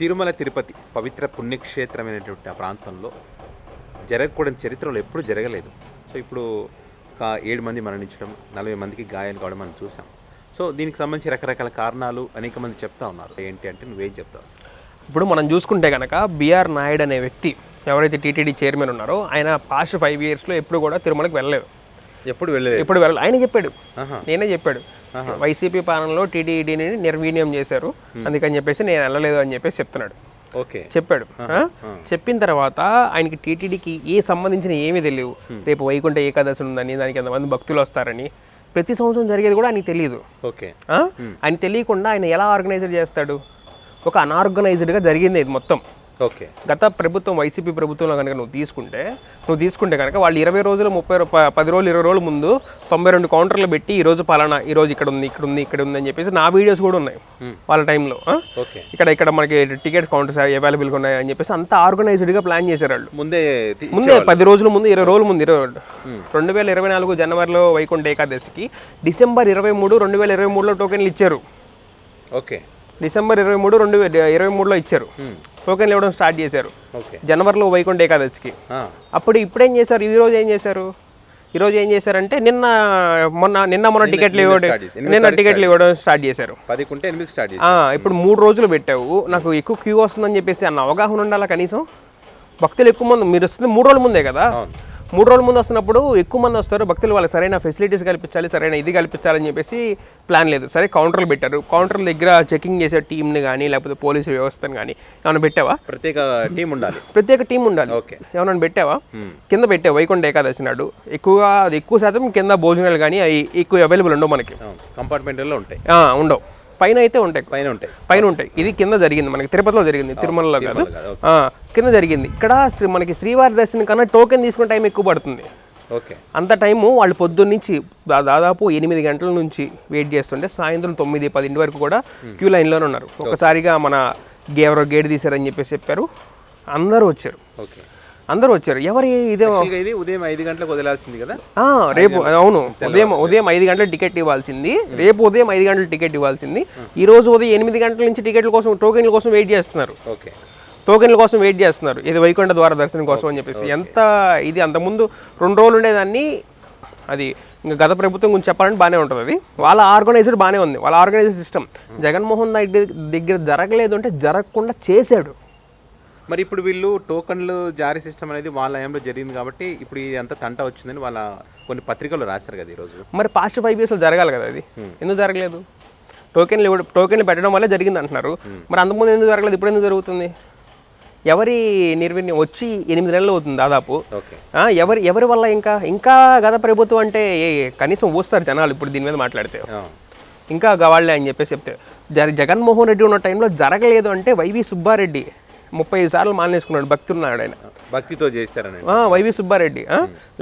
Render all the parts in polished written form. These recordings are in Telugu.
తిరుమల తిరుపతి పవిత్ర పుణ్యక్షేత్రమైనటువంటి ఆ ప్రాంతంలో జరగకూడని చరిత్రలో ఎప్పుడు జరగలేదు. సో ఇప్పుడు ఒక 7 మంది మరణించడం, 40 మందికి గాయాలు కావడం మనం చూసాం. సో దీనికి సంబంధించి రకరకాల కారణాలు అనేక మంది చెప్తా ఉన్నారు. ఏంటి అంటే నువ్వేం చెప్తావు? ఇప్పుడు మనం చూసుకుంటే కనుక బిఆర్ నాయుడు అనే వ్యక్తి ఎవరైతే టీటీడీ చైర్మన్ ఉన్నారో ఆయన పాస్ట్ 5 yearsలో ఎప్పుడు కూడా తిరుమలకి వెళ్ళలేదు. ఎప్పుడు వెళ్ళలేదు. ఆయన చెప్పాడు, నేనే చెప్పాడు వైసీపీ పాలనలో టీటీడీని నిర్వీర్యం చేశారు, అందుకని చెప్పేసి నేను వెళ్ళలేదు అని చెప్పేసి చెప్తున్నాడు. ఓకే చెప్పాడు. చెప్పిన తర్వాత ఆయనకి టీటీడీకి సంబంధించిన ఏమీ తెలియవు. రేపు వైకుంఠ ఏకాదశి ఉందని, దానికి ఎంతమంది భక్తులు వస్తారని ప్రతి సంవత్సరం జరిగేది కూడా ఆయనకి తెలియదు. ఓకే ఆయన తెలియకుండా ఆయన ఎలా ఆర్గనైజర్ చేస్తాడు? ఒక అన్ఆర్గనైజ్డ్గా జరిగింది ఇది మొత్తం. ఓకే గత ప్రభుత్వం వైసీపీ ప్రభుత్వంలో కనుక నువ్వు తీసుకుంటే కనుక వాళ్ళు 20 రోజులు 10 రోజులు 20 రోజుల ముందు 92 కౌంటర్లు పెట్టి ఈ రోజు పలానా ఈ రోజు ఇక్కడ ఉంది అని చెప్పేసి నా వీడియోస్ కూడా ఉన్నాయి వాళ్ళ టైంలో. ఇక్కడ మనకి టికెట్స్ కౌంటర్స్ అవైలబుల్గా ఉన్నాయి అని చెప్పేసి అంతా ఆర్గనైజ్డ్గా ప్లాన్ చేశారు వాళ్ళు. ముందే 10 రోజుల ముందు 20 రోజుల ముందు 2024 జనవరిలో వైకుంఠ ఏకాదశికి డిసెంబర్ 23 2023లో టోకెన్లు ఇచ్చారు. ఓకే డిసెంబర్ 23 2023లో ఇచ్చారు. టోకెన్లు ఇవ్వడం స్టార్ట్ చేశారు జనవరిలో వైకుంఠ ఏకాదశికి. ఇప్పుడేం చేశారు? ఈ రోజు ఏం చేశారంటే నిన్న మొన్న టికెట్లు ఇవ్వడం స్టార్ట్ చేశారు. ఇప్పుడు 3 రోజులు పెట్టావు, నాకు ఎక్కువ క్యూ వస్తుందని చెప్పేసి అన్న అవగాహన ఉండాలా కనీసం. భక్తులు ఎక్కువ మంది మీరు వస్తుంది 3 రోజుల ముందే కదా. 3 రోజుల ముందు వస్తున్నప్పుడు ఎక్కువ మంది వస్తారు, భక్తులు వాళ్ళకి సరైన ఫెసిలిటీస్ కల్పించాలి, సరైన ఇది కల్పించాలని చెప్పేసి ప్లాన్ లేదు. సరే కౌంటర్లు పెట్టారు, కౌంటర్ల దగ్గర చెకింగ్ చేసే టీంని కానీ లేకపోతే పోలీసు వ్యవస్థను కానీ ఏమైనా పెట్టావా? ప్రత్యేక టీం ఉండాలి. ఏమైనా పెట్టావా? కింద పెట్టావు వైకుంఠ ఏకాదశి నాడు ఎక్కువ శాతం కింద భోజనాలు కానీ అవి ఎక్కువ అవైలబుల్ ఉండవు, మనకి కంపార్ట్మెంట్లో ఉంటాయి, ఉండవు. పైన అయితే ఉంటాయి. ఇది కింద జరిగింది, మనకి తిరుపతిలో జరిగింది, తిరుమలలో కాదు, కింద జరిగింది. ఇక్కడ మనకి శ్రీవారి దర్శనం కన్నా టోకెన్ తీసుకునే టైం ఎక్కువ పడుతుంది. అంత టైము వాళ్ళు పొద్దున్నుంచి దాదాపు 8 గంటల నుంచి వెయిట్ చేస్తుంటే సాయంత్రం 9-10 వరకు కూడా క్యూ లైన్లోనే ఉన్నారు. ఒకసారిగా మన గేట్ తీశారని చెప్పేసి చెప్పారు, అందరూ వచ్చారు. ఎవరు ఇది ఉదయం 5 గంటలకు వదిలాల్సింది కదా రేపు. అవును, ఉదయం 5 గంటల టికెట్ ఇవ్వాల్సింది, రేపు ఉదయం 5 గంటల టికెట్ ఇవ్వాల్సింది. ఈ రోజు ఉదయం 8 గంటల నుంచి టోకెన్ల కోసం వెయిట్ చేస్తున్నారు. ఇది వైకుంఠ ద్వార దర్శనం కోసం అని చెప్పేసి. ఎంత ఇది అంతకుముందు 2 రోజులు ఉండేదాన్ని, అది ఇంకా గత ప్రభుత్వం గురించి చెప్పాలంటే బాగానే ఉంటుంది. అది వాళ్ళ ఆర్గనైజ్డ్ బాగానే ఉంది, వాళ్ళ ఆర్గనైజ్డ్ సిస్టమ్. జగన్మోహన్ రెడ్డి దగ్గర జరగలేదు అంటే జరగకుండా చేశాడు. మరి ఇప్పుడు వీళ్ళు టోకన్లు జారీ సిస్టమ్ అనేది వాళ్ళ హయాంలో జరిగింది కాబట్టి ఇప్పుడు ఇదంతా తంట వచ్చిందని వాళ్ళ కొన్ని పత్రికలు రాశారు కదా ఈరోజు. మరి పాస్ట్ 5 yearsలో జరగాలి కదా, అది ఎందుకు జరగలేదు? టోకెన్లు పెట్టడం వల్లే జరిగింది అంటున్నారు. మరి అంతకుముందు ఎందుకు జరగలేదు, ఇప్పుడు ఎందుకు జరుగుతుంది? ఎవరి నిర్వీర్యం వచ్చి 8 నెలలు అవుతుంది దాదాపు. ఎవరి వల్ల? ఇంకా గత ప్రభుత్వం అంటే కనీసం ఊస్తారు జనాలు ఇప్పుడు దీని మీద మాట్లాడితే, ఇంకా వాళ్ళే అని చెప్పేసి చెప్తే. జగన్మోహన్ రెడ్డి ఉన్న టైంలో జరగలేదు అంటే వైవి సుబ్బారెడ్డి 35 సార్లు మానేసుకున్నాడు, భక్తి ఉన్నాడు ఆయన, భక్తితో చేశారని. YV Subbareddy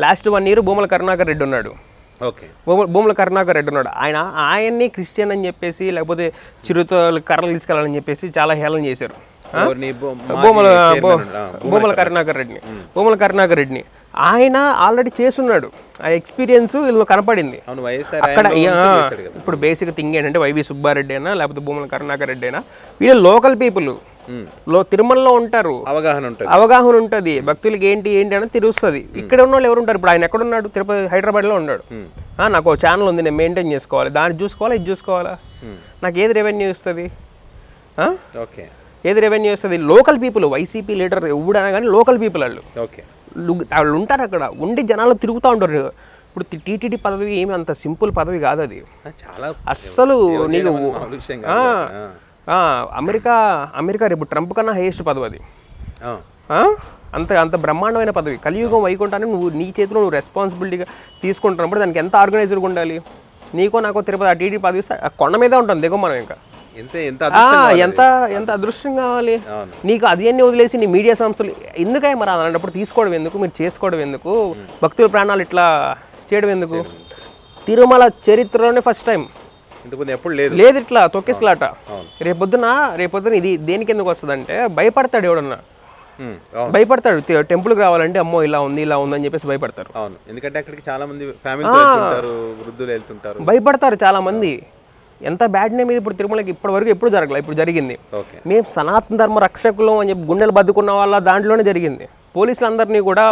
last 1 year Bhumana Karunakar Reddy ఉన్నాడు. ఆయన్ని క్రిస్టియన్ అని చెప్పేసి లేకపోతే చిరుతలు కర్రలు తీసుకెళ్ళాలని చెప్పేసి చాలా హేళన చేశారు భూమల కరుణాకర్ రెడ్డిని. ఆయన ఆల్రెడీ చేస్తున్నాడు, ఆ ఎక్స్పీరియన్స్ వీళ్ళు కనపడింది అక్కడ. ఇప్పుడు బేసిక్ థింగ్ ఏంటంటే వైవి సుబ్బారెడ్డి అయినా లేకపోతే భూమల కరుణాకర్ రెడ్డి అయినా వీళ్ళు లోకల్ పీపుల్, తిరుమలలో ఉంటారు, అవగాహన ఉంటుంది, భక్తులకి ఏంటి అని తెలుస్తుంది. ఇక్కడ ఉన్న వాళ్ళు ఎవరు ఉంటారు? ఇప్పుడు ఆయన ఎక్కడున్నాడు? తిరుపతి, హైదరాబాద్లో ఉన్నాడు. నాకు ఛానల్ ఉంది, నేను మెయింటైన్ చేసుకోవాలి, దాన్ని చూసుకోవాలా, ఇది చూసుకోవాలా, నాకు ఏది రెవెన్యూ ఇస్తుంది? Local people. వైసీపీ లీడర్ ఎవడైనా కానీ లోకల్ పీపుల్ వాళ్ళు ఉంటారు అక్కడ, ఉండి జనాలు తిరుగుతూ ఉంటారు. ఇప్పుడు టీటీడీ పదవి ఏమి అంత సింపుల్ పదవి కాదు అది అస్సలు. నీకు అమెరికా రేపు ట్రంప్ కన్నా హైయెస్ట్ పదవి అది. అంత బ్రహ్మాండమైన పదవి. కలియుగం వైకుంఠాన్ని నీ చేతిలో రెస్పాన్సిబిలిటీగా తీసుకుంటున్నప్పుడు దానికి ఎంత ఆర్గనైజర్గా ఉండాలి? నీకో నాకో తిరుపతి ఆ టీటీడీ పదవి కొండ మీదే ఉంటుంది దిగో మనం. ఇంకా ఎంత అదృష్టం కావాలి నీకు? అది అన్ని వదిలేసి నీ మీడియా సంస్థలు ఎందుకై మరి అలాంటప్పుడు తీసుకోవడం ఎందుకు? మీరు చేసుకోవడం ఎందుకు? భక్తుల ప్రాణాలు ఇట్లా చేయడం ఎందుకు? తిరుమల చరిత్రలోనే ఫస్ట్ టైం లేదు ఇట్లా తొక్కేసలాట. రేపొద్దున ఇది దేనికి ఎందుకు వస్తుంది అంటే భయపడతాడు ఎవడన్నా, భయపడతాడు. టెంపుల్కి రావాలంటే అమ్మో ఇలా ఉంది అని చెప్పేసి భయపడతారు. ఎందుకంటే అక్కడికి చాలా మంది భయపడతారు చాలా మంది. ఎంత బ్యాడ్ నేమ్ ఇది ఇప్పుడు తిరుమలకి ఇప్పటి వరకు ఎప్పుడు జరగలేదు, ఇప్పుడు జరిగింది. ఓకే. మేము సనాతన ధర్మ రక్షకులు అని చెప్పి గుండెలు బతుకున్న వాళ్ళ దాంట్లోనే జరిగింది. పోలీసులందరినీ కూడా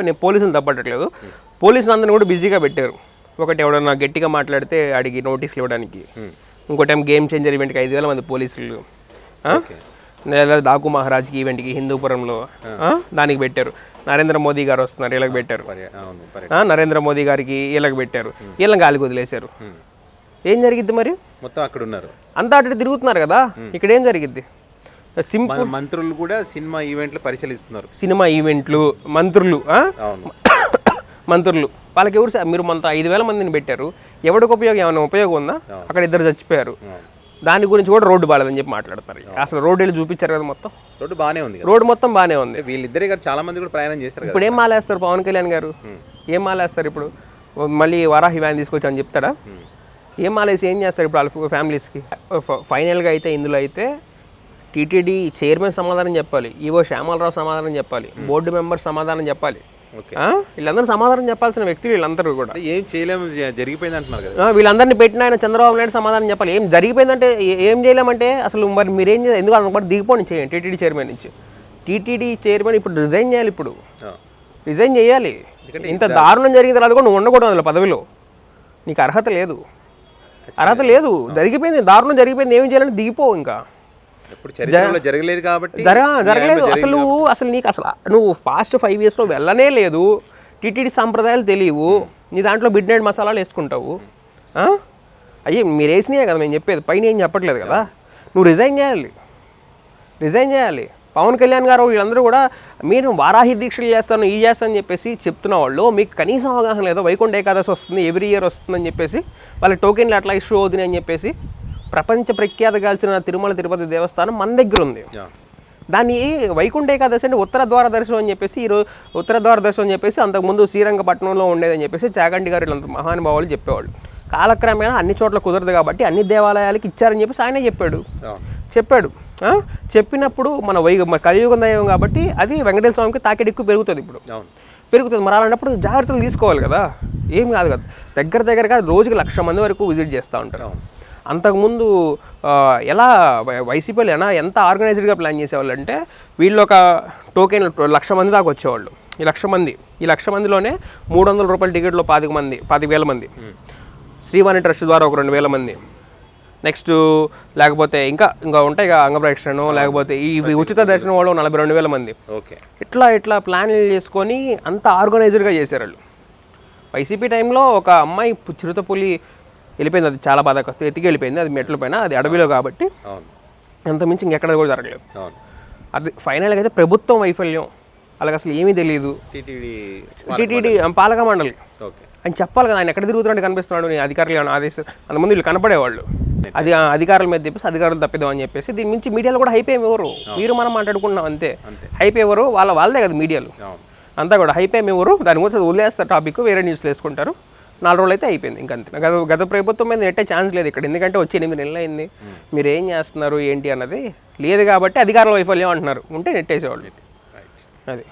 నేను పోలీసులు తప్పట్లేదు, పోలీసులందరినీ కూడా బిజీగా పెట్టారు. ఒకటి ఎవడన్నా గట్టిగా మాట్లాడితే అడిగి నోటీసులు ఇవ్వడానికి, ఇంకో టైం గేమ్ చేంజర్ ఈవెంట్కి 5,000 మంది పోలీసులు, లేదా దాకు మహారాజ్కి ఈవెంట్కి హిందూపురంలో దానికి పెట్టారు. నరేంద్ర మోదీ గారు వస్తున్నారు వీళ్ళకి పెట్టారు, నరేంద్ర మోదీ గారికి వీళ్ళకి పెట్టారు, వీళ్ళని గాలికి వదిలేశారు. ఏం జరిగిద్ది మరి? మొత్తం అక్కడ ఉన్నారు, అంతా అటు తిరుగుతున్నారు కదా, ఇక్కడ ఏం జరిగిద్ది? సింపుల్. మంత్రులు కూడా సినిమా ఈవెంట్లు పరిశీలిస్తున్నారు, సినిమా ఈవెంట్లు, మంత్రులు మంత్రులు వాళ్ళకి ఎవరు? మీరు మొంత 5,000 మందిని పెట్టారు, ఎవరికి ఉపయోగం? ఏమైనా ఉపయోగం ఉందా? అక్కడ 2 చచ్చిపోయారు, దాని గురించి కూడా రోడ్డు బాగాలేదని చెప్పి మాట్లాడతారు. అసలు రోడ్డు వెళ్ళి చూపించారు కదా, మొత్తం రోడ్డు బాగానే ఉంది, రోడ్డు మొత్తం బాగానే ఉంది. వీళ్ళిద్దరే గారు చాలా మంది కూడా ప్రయాణం చేస్తారు. ఇప్పుడు ఏం మాలేస్తారు పవన్ కళ్యాణ్ గారు? ఏం మాలేస్తారు ఇప్పుడు? మళ్ళీ వరాహి వ్యాన్ తీసుకొచ్చి అని చెప్తాడా? ఏం మాలేసి ఏం చేస్తారు ఇప్పుడు వాళ్ళ ఫ్యామిలీస్కి? ఫైనల్గా అయితే ఇందులో అయితే టీటీడీ చైర్మన్ సమాధానం చెప్పాలి, ఈవో శ్యామలరావు సమాధానం చెప్పాలి, బోర్డు మెంబర్ సమాధానం చెప్పాలి. వీళ్ళందరూ సమాధానం చెప్పాల్సిన వ్యక్తులు వీళ్ళందరూ కూడా. ఏం చేయలేము, జరిగిపోయింది అంటున్నారు కదా. వీళ్ళందరినీ పెట్టిన ఆయన చంద్రబాబు నాయుడు సమాధానం చెప్పాలి. ఏం జరిగిపోయిందంటే ఏం చేయలేమంటే అసలు మరి మీరేం చేయాలి? ఎందుకు అంతపాటు దిగిపోండి చేయండి టీటీడీ చైర్మన్ నుంచి. టీటీడీ చైర్మన్ ఇప్పుడు రిజైన్ చేయాలి, ఇప్పుడు రిజైన్ చేయాలి. ఇంత దారుణం జరిగిన తర్వాత కూడా నువ్వు ఉండకూడదు అందులో పదవిలో, నీకు అర్హత లేదు, అర్హత లేదు. జరిగిపోయింది, దారుణం జరిగిపోయింది, ఏం చేయాలంటే దిగిపో. ఇంకా జరగలేదు కాబట్టి జరగలేదు. అసలు నీకు నువ్వు ఫాస్ట్ 5 yearsలో వెళ్ళనే లేదు, టీటీడీ సాంప్రదాయాలు తెలియవు, నీ దాంట్లో మిడ్ నైట్ మసాలాలు వేసుకుంటావు. అయ్యి మీరు వేసినాయే కదా మేము చెప్పేది, పైన ఏం చెప్పట్లేదు కదా. నువ్వు రిజైన్ చేయాలి. పవన్ కళ్యాణ్ గారు వీళ్ళందరూ కూడా మీరు వారాహి దీక్షలు చేస్తాను ఈ చేస్తానని చెప్పేసి చెప్తున్న వాళ్ళు, మీకు కనీసం అవగాహన లేదు. వైకుంఠ ఏకాదశి వస్తుంది, ఎవ్రీ ఇయర్ వస్తుందని చెప్పేసి వాళ్ళ టోకెన్లు అట్లా ఇష్యూ అవుతున్నాయి అని చెప్పేసి ప్రపంచ ప్రఖ్యాతగాల్చిన తిరుమల తిరుపతి దేవస్థానం మన దగ్గర ఉంది. దాన్ని వైకుంఠ ఏకాదశి అంటే ఉత్తర ద్వార దర్శనం అని చెప్పేసి, ఈరోజు ఉత్తర ద్వార దర్శనం అని చెప్పేసి అంతకుముందు శ్రీరంగపట్నంలో ఉండేదని చెప్పేసి చాగంటి గారు వీళ్ళంత మహానుభావులు చెప్పేవాళ్ళు. కాలక్రమేణా అన్ని చోట్ల కుదరదు కాబట్టి అన్ని దేవాలయాలకి ఇచ్చారని చెప్పేసి ఆయనే చెప్పాడు. చెప్పినప్పుడు మన కలియుగం దైవం కాబట్టి అది వెంకటేశ్వర స్వామికి తాకిడి ఎక్కువ పెరుగుతుంది. ఇప్పుడు పెరుగుతుంది, మరి అలాంటప్పుడు జాగ్రత్తలు తీసుకోవాలి కదా. ఏం కాదు కదా, దగ్గరగా రోజుకి 1,00,000 మంది వరకు విజిట్ చేస్తూ ఉంటారు. అంతకుముందు ఎలా వైసీపీలో ఎంత ఆర్గనైజ్డ్గా ప్లాన్ చేసేవాళ్ళు అంటే, వీళ్ళు ఒక టోకెన్ 1,00,000 మంది దాకా వచ్చేవాళ్ళు. ఈ 1,00,000 మందిలోనే 300 రూపాయల టికెట్లో 25,000 మంది, శ్రీవాణి ట్రస్ట్ ద్వారా ఒక 2,000 మంది, నెక్స్ట్ లేకపోతే ఇంకా ఉంటాయి అంగప్రదక్షిణ, లేకపోతే ఈ ఉచిత దర్శనం వాళ్ళు 42,000 మంది. ఇట్లా ప్లాన్లు చేసుకొని అంత ఆర్గనైజ్డ్గా చేశారు వాళ్ళు. వైసీపీ టైంలో ఒక అమ్మాయి చిరుతపులి వెళ్ళిపోయింది, అది చాలా బాధ ఎత్తికి వెళ్ళిపోయింది, అది మెట్ల పైన, అది అడవిలో కాబట్టి అంత మించి ఇంకెక్కడ కూడా జరగలేదు. అది ఫైనల్గా అయితే ప్రభుత్వం వైఫల్యం, అలాగే అసలు ఏమీ తెలియదు. టీటీడీ పాలక మండలి అని చెప్పాలి కదా, ఆయన ఎక్కడ తిరుగుతున్నాడు కనిపిస్తున్నాడు, నీ అధికారులు ఏమైనా ఆదేశాలు, అంతమంది వీళ్ళు కనపడేవాళ్ళు, అది అధికారుల మీద చెప్పేసి అధికారులు తప్పిదాం అని చెప్పేసి దీని నుంచి మీడియాలో కూడా హైప్ ఏమి ఎవరు, మీరు మనం మాట్లాడుకున్నాం అంతే, హైప్ ఎవరు వాళ్ళదే కదా మీడియాలు అంతా కూడా, హైప్ ఏమి ఎవరు, దాని గురించి వదిలేస్తారు టాపిక్, వేరే న్యూస్లో వేసుకుంటారు. 4 రోజులు అయితే అయిపోయింది, ఇంకంతే. గత ప్రభుత్వం మీద నెట్టే ఛాన్స్ లేదు ఇక్కడ, ఎందుకంటే వచ్చి 8 నెలలు అయింది, మీరు ఏం చేస్తున్నారు ఏంటి అన్నది లేదు కాబట్టి అధికారుల వైఫల్యం అంటున్నారు, ఉంటే నెట్టేసేవాళ్ళు అది.